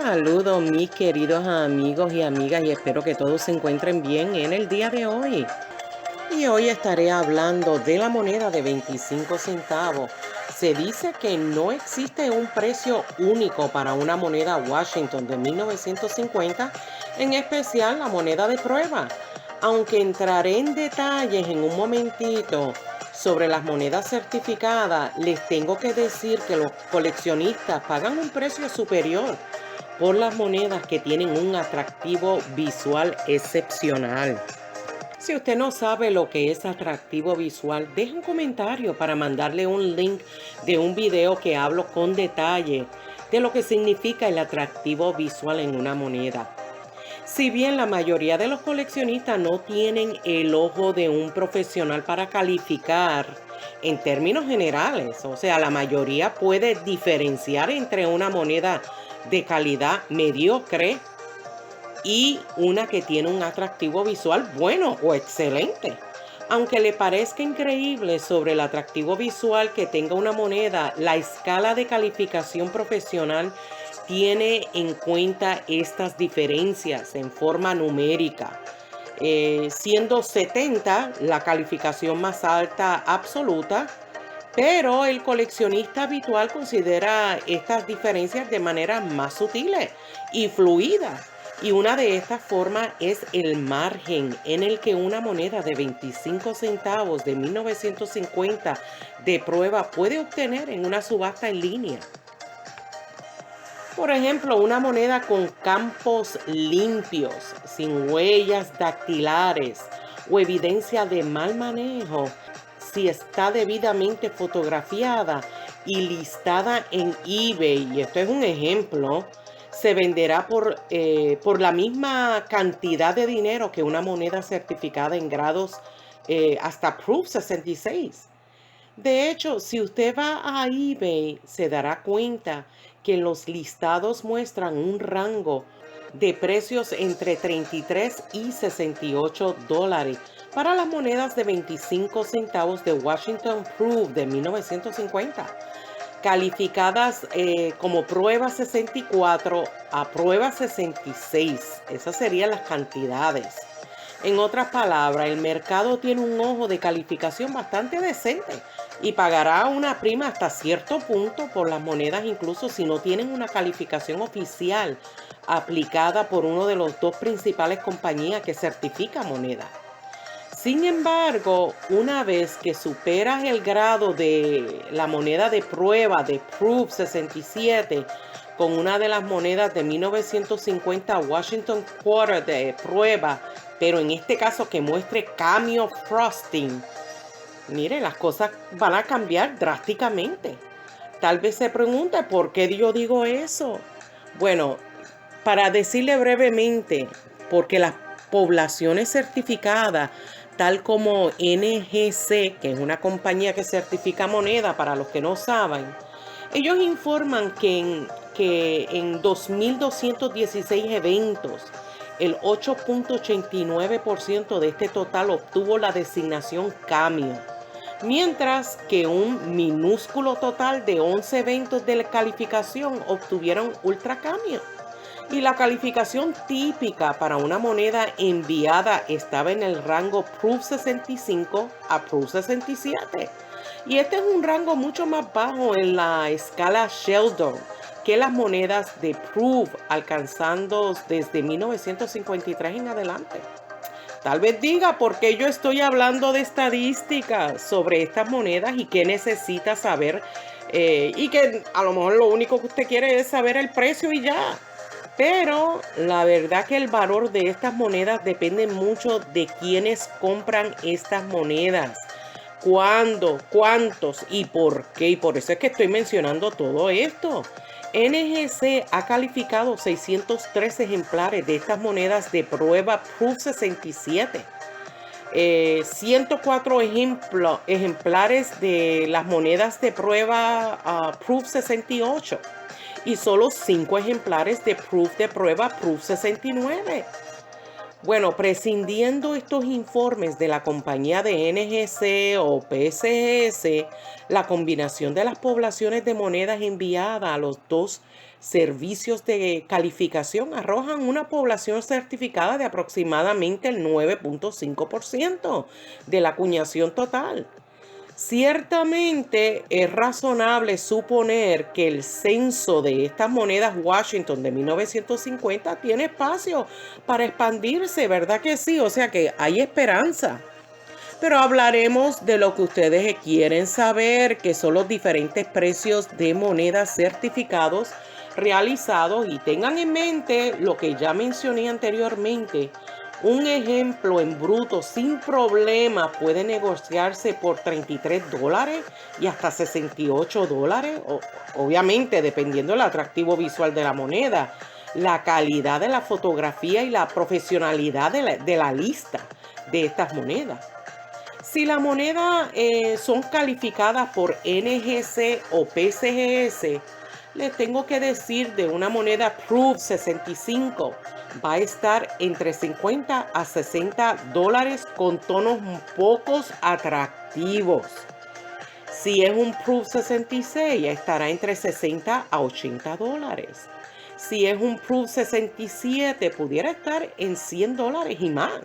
Saludos mis queridos amigos y amigas y espero que todos se encuentren bien en el día de hoy. Y hoy estaré hablando de la moneda de 25 centavos. Se dice que no existe un precio único para una moneda Washington de 1950, en especial la moneda de prueba. Aunque entraré en detalles en un momentito sobre las monedas certificadas, les tengo que decir que los coleccionistas pagan un precio superior por las monedas que tienen un atractivo visual excepcional. Si usted no sabe lo que es atractivo visual, deje un comentario para mandarle un link de un video que hablo con detalle de lo que significa el atractivo visual en una moneda. Si bien la mayoría de los coleccionistas no tienen el ojo de un profesional para calificar en términos generales, o sea, la mayoría puede diferenciar entre una moneda de calidad mediocre y una que tiene un atractivo visual bueno o excelente. Aunque le parezca increíble sobre el atractivo visual que tenga una moneda, la escala de calificación profesional tiene en cuenta estas diferencias en forma numérica, siendo 70 la calificación más alta absoluta, pero el coleccionista habitual considera estas diferencias de manera más sutiles y fluidas. Y una de estas formas es el margen en el que una moneda de 25 centavos de 1950 de prueba puede obtener en una subasta en línea. Por ejemplo, una moneda con campos limpios, sin huellas dactilares o evidencia de mal manejo, si está debidamente fotografiada y listada en eBay, y esto es un ejemplo, se venderá por la misma cantidad de dinero que una moneda certificada en grados hasta Proof 66. De hecho, si usted va a eBay, se dará cuenta que los listados muestran un rango de precios entre 33 y $68 para las monedas de 25 centavos de Washington Proof de 1950, calificadas como prueba 64 a prueba 66. Esas serían las cantidades. En otras palabras, el mercado tiene un ojo de calificación bastante decente y pagará una prima hasta cierto punto por las monedas, incluso si no tienen una calificación oficial aplicada por uno de los dos principales compañías que certifica monedas. Sin embargo, una vez que superas el grado de la moneda de prueba de Proof 67 con una de las monedas de 1950 Washington Quarter de prueba, pero en este caso que muestre cameo frosting, mire, las cosas van a cambiar drásticamente. Tal vez se pregunte por qué yo digo eso. Bueno, para decirle brevemente, porque las poblaciones certificadas, tal como NGC, que es una compañía que certifica moneda para los que no saben, ellos informan que en 2.216 eventos, el 8.89% de este total obtuvo la designación Cameo, mientras que un minúsculo total de 11 eventos de calificación obtuvieron Ultra Cameo. Y la calificación típica para una moneda enviada estaba en el rango Proof 65 a Proof 67. Y este es un rango mucho más bajo en la escala Sheldon que las monedas de Proof, alcanzando desde 1953 en adelante. Tal vez diga por qué yo estoy hablando de estadísticas sobre estas monedas y qué necesita saber, y que a lo mejor lo único que usted quiere es saber el precio y ya. Pero la verdad que el valor de estas monedas depende mucho de quienes compran estas monedas, cuándo, cuántos y por qué. Y por eso es que estoy mencionando todo esto. NGC ha calificado 603 ejemplares de estas monedas de prueba Proof 67. 104 ejemplares de las monedas de prueba Proof 68 y solo 5 ejemplares de prueba Proof 69. Bueno, prescindiendo estos informes de la compañía de NGC o PSGS, la combinación de las poblaciones de monedas enviadas a los dos servicios de calificación arrojan una población certificada de aproximadamente el 9.5% de la acuñación total. Ciertamente es razonable suponer que el censo de estas monedas Washington de 1950 tiene espacio para expandirse, ¿verdad que sí? O sea que hay esperanza. Pero hablaremos de lo que ustedes quieren saber, que son los diferentes precios de monedas certificados realizados, y tengan en mente lo que ya mencioné anteriormente. Un ejemplo en bruto sin problema puede negociarse por $33 y hasta $68, obviamente dependiendo del atractivo visual de la moneda, la calidad de la fotografía y la profesionalidad de la lista de estas monedas. Si la moneda son calificadas por NGC o PSGS, les tengo que decir de una moneda Proof 65 va a estar entre $50 a $60 con tonos pocos atractivos. Si es un Proof 66, estará entre $60 a $80. Si es un Proof 67, pudiera estar en $100 y más.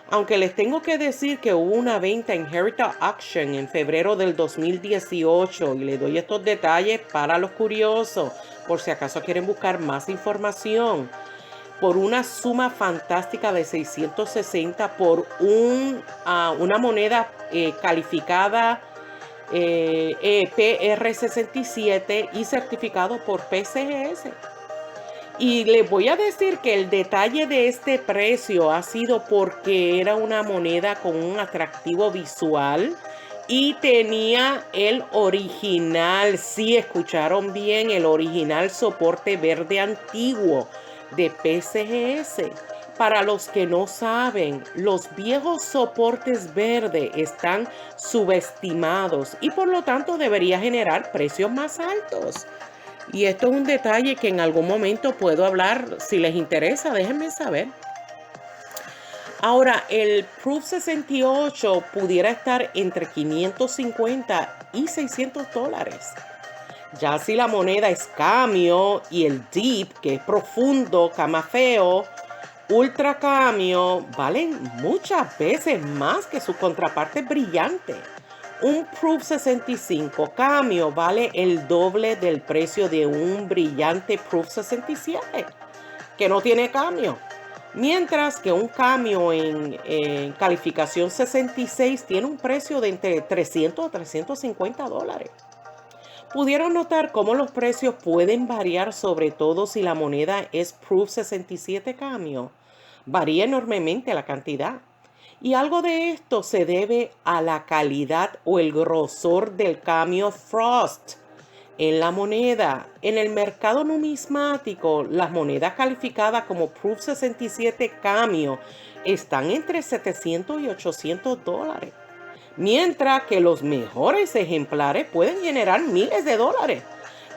Aunque les tengo que decir que hubo una venta en Heritage Auction en febrero del 2018 y les doy estos detalles para los curiosos, por si acaso quieren buscar más información, por una suma fantástica de $660 por una moneda calificada PR67 y certificado por PSGS. Y les voy a decir que el detalle de este precio ha sido porque era una moneda con un atractivo visual y tenía el original, sí escucharon bien, el original soporte verde antiguo de PSGS. Para los que no saben, los viejos soportes verde están subestimados y por lo tanto debería generar precios más altos. Y esto es un detalle que en algún momento puedo hablar. Si les interesa, déjenme saber. Ahora, el Proof 68 pudiera estar entre $550 y $600. Ya si la moneda es cameo y el Deep, que es profundo, camafeo, ultra cameo, valen muchas veces más que su contraparte brillante. Un Proof 65 cameo vale el doble del precio de un brillante Proof 67, que no tiene cameo. Mientras que un cameo en calificación 66 tiene un precio de entre $300 a $350. Pudieron notar cómo los precios pueden variar, sobre todo si la moneda es Proof 67 cameo. Varía enormemente la cantidad. Y algo de esto se debe a la calidad o el grosor del cameo Frost en la moneda. En el mercado numismático, las monedas calificadas como Proof 67 cameo están entre $700 y $800, mientras que los mejores ejemplares pueden generar miles de dólares.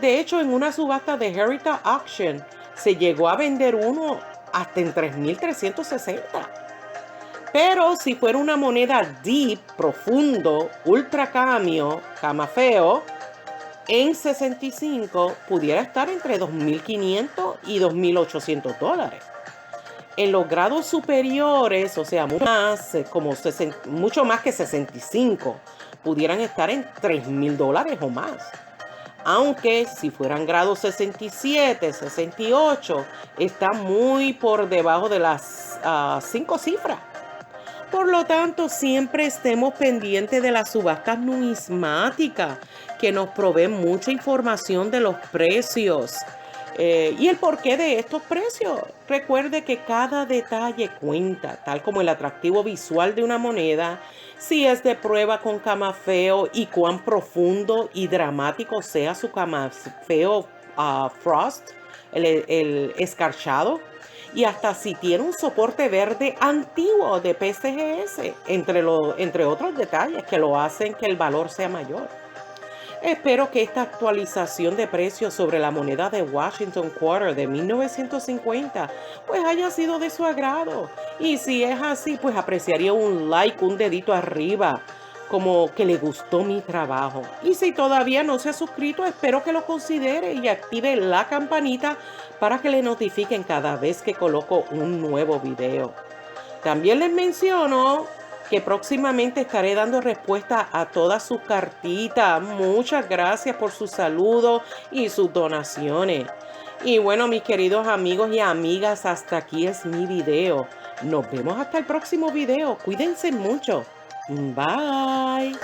De hecho, en una subasta de Heritage Auction se llegó a vender uno hasta en $3,360. Pero si fuera una moneda Deep, profundo, ultra cameo, camafeo, en 65 pudiera estar entre $2,500 y $2,800. En los grados superiores, o sea, mucho más que 65, pudieran estar en $3,000 o más. Aunque si fueran grados 67, 68, está muy por debajo de las 5 cifras. Por lo tanto, siempre estemos pendientes de las subastas numismáticas, que nos proveen mucha información de los precios y el porqué de estos precios. Recuerde que cada detalle cuenta, tal como el atractivo visual de una moneda, si es de prueba con camafeo y cuán profundo y dramático sea su camafeo Frost, el escarchado. y hasta si tiene un soporte verde antiguo de PCGS, entre otros detalles que lo hacen que el valor sea mayor. Espero que esta actualización de precios sobre la moneda de Washington Quarter de 1950 pues haya sido de su agrado. Y si es así, pues apreciaría un like, un dedito arriba, como que le gustó mi trabajo. Y si todavía no se ha suscrito, espero que lo considere y active la campanita para que le notifiquen cada vez que coloco un nuevo video. También les menciono que próximamente estaré dando respuesta a todas sus cartitas. Muchas gracias por sus saludos y sus donaciones. Y bueno, mis queridos amigos y amigas, hasta aquí es mi video. Nos vemos hasta el próximo video. Cuídense mucho. Bye.